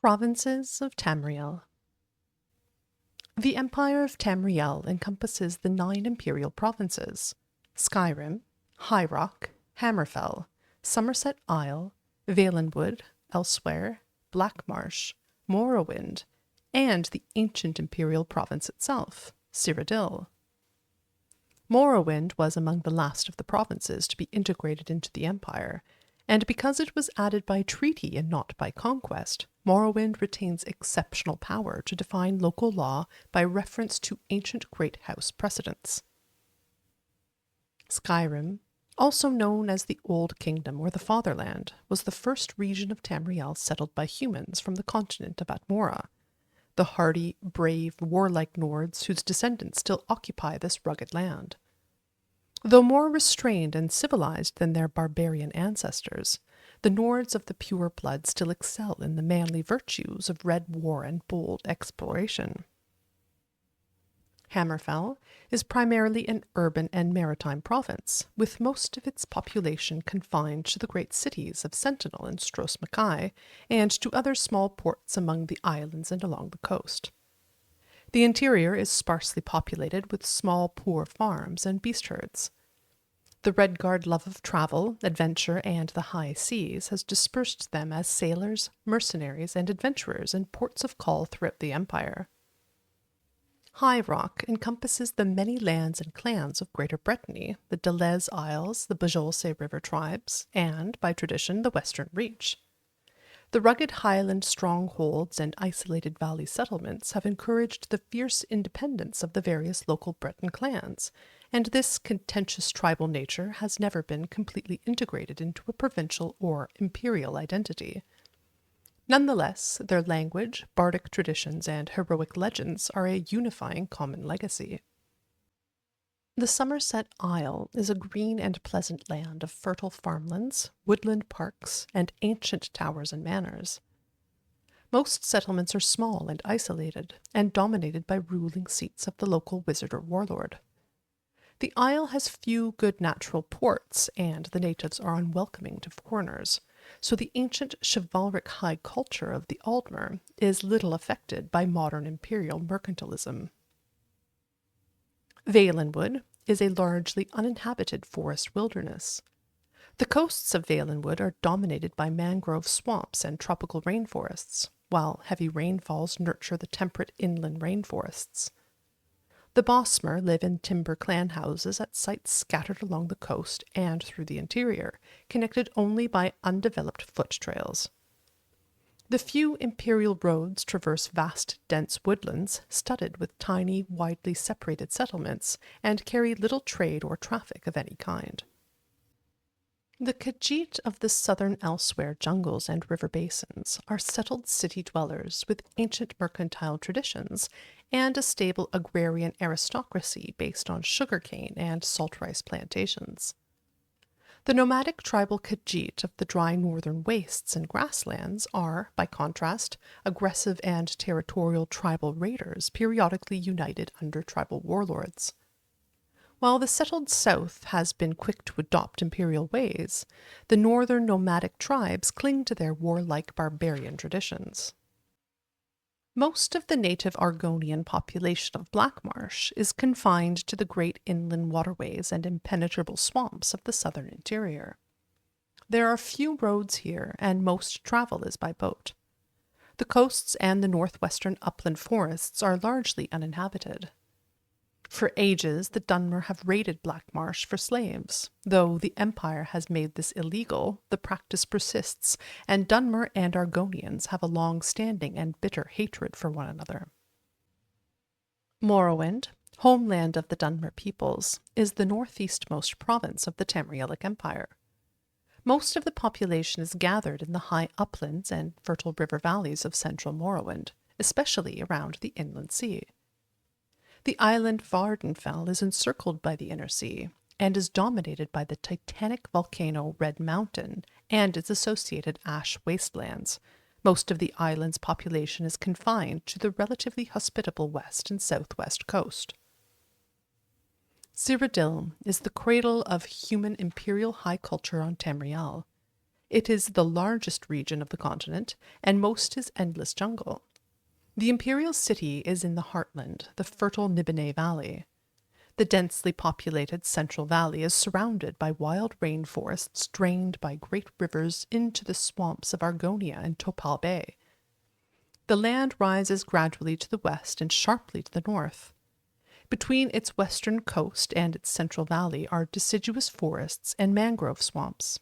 Provinces of Tamriel. The Empire of Tamriel encompasses the 9 imperial provinces: Skyrim, High Rock, Hammerfell, Somerset Isle, Valenwood, Elsewhere, Blackmarsh, Morrowind, and the ancient imperial province itself, Cyrodiil. Morrowind was among the last of the provinces to be integrated into the Empire, and because it was added by treaty and not by conquest, Morrowind retains exceptional power to define local law by reference to ancient Great House precedents. Skyrim, also known as the Old Kingdom or the Fatherland, was the first region of Tamriel settled by humans from the continent of Atmora, the hardy, brave, warlike Nords whose descendants still occupy this rugged land. Though more restrained and civilized than their barbarian ancestors, the Nords of the pure blood still excel in the manly virtues of red war and bold exploration. Hammerfell is primarily an urban and maritime province, with most of its population confined to the great cities of Sentinel and Stros M'Kai, and to other small ports among the islands and along the coast. The interior is sparsely populated with small poor farms and beast herds. The Redguard love of travel, adventure, and the high seas has dispersed them as sailors, mercenaries, and adventurers in ports of call throughout the Empire. High Rock encompasses the many lands and clans of Greater Brittany, the Delez Isles, the Bajolse River tribes, and, by tradition, the Western Reach. The rugged highland strongholds and isolated valley settlements have encouraged the fierce independence of the various local Breton clans, and this contentious tribal nature has never been completely integrated into a provincial or imperial identity. Nonetheless, their language, bardic traditions, and heroic legends are a unifying common legacy. The Somerset Isle is a green and pleasant land of fertile farmlands, woodland parks, and ancient towers and manors. Most settlements are small and isolated, and dominated by ruling seats of the local wizard or warlord. The isle has few good natural ports, and the natives are unwelcoming to foreigners, so the ancient chivalric high culture of the Aldmer is little affected by modern imperial mercantilism. Valenwood is a largely uninhabited forest wilderness. The coasts of Valenwood are dominated by mangrove swamps and tropical rainforests, while heavy rainfalls nurture the temperate inland rainforests. The Bosmer live in timber clan houses at sites scattered along the coast and through the interior, connected only by undeveloped foot trails. The few imperial roads traverse vast, dense woodlands studded with tiny, widely separated settlements and carry little trade or traffic of any kind. The Khajiit of the southern Elsewhere jungles and river basins are settled city dwellers with ancient mercantile traditions and a stable agrarian aristocracy based on sugarcane and salt rice plantations. The nomadic tribal Khajiit of the dry northern wastes and grasslands are, by contrast, aggressive and territorial tribal raiders periodically united under tribal warlords. While the settled south has been quick to adopt imperial ways, the northern nomadic tribes cling to their warlike barbarian traditions. Most of the native Argonian population of Blackmarsh is confined to the great inland waterways and impenetrable swamps of the southern interior. There are few roads here, and most travel is by boat. The coasts and the northwestern upland forests are largely uninhabited. For ages, the Dunmer have raided Blackmarsh for slaves. Though the Empire has made this illegal, the practice persists, and Dunmer and Argonians have a long-standing and bitter hatred for one another. Morrowind, homeland of the Dunmer peoples, is the northeastmost province of the Tamrielic Empire. Most of the population is gathered in the high uplands and fertile river valleys of central Morrowind, especially around the inland sea. The island Vardenfell is encircled by the inner sea, and is dominated by the titanic volcano Red Mountain and its associated ash wastelands. Most of the island's population is confined to the relatively hospitable west and southwest coast. Cyrodiil is the cradle of human imperial high culture on Tamriel. It is the largest region of the continent, and most is endless jungle. The imperial city is in the heartland, the fertile Nibene Valley. The densely populated Central Valley is surrounded by wild rainforests drained by great rivers into the swamps of Argonia and Topal Bay. The land rises gradually to the west and sharply to the north. Between its western coast and its Central Valley are deciduous forests and mangrove swamps.